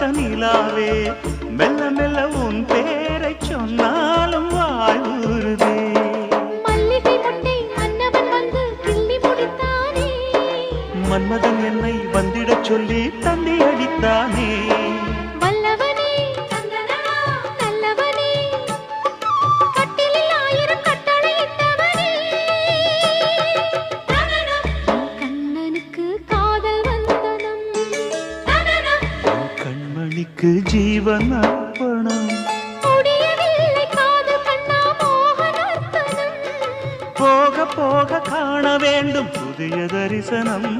பார்த்த நிலாவே மெல்ல மெல்ல உன் பேரை சொன்னாலும் வாய் ஊறுதே. மல்லிகை முட்டை மன்னவன் வந்து கிள்ளி முடித்தானே, மன்மதன் என்னை வந்திடச் சொல்லி தந்தி அடித்தானே. வல்லவனே நல்லவனே, கட்டிலில் 1000 கட்டளையிட்டவனே, கண்ணனுக்கு காதல் வந்தனம், கண்மணிக்கு ஜீவன் அர்ப்பணம். முடியவில்லை காதல் கண்ணா மோகனர்த்தனம். போக போக காண வேண்டும் புதிய தரிசனம்.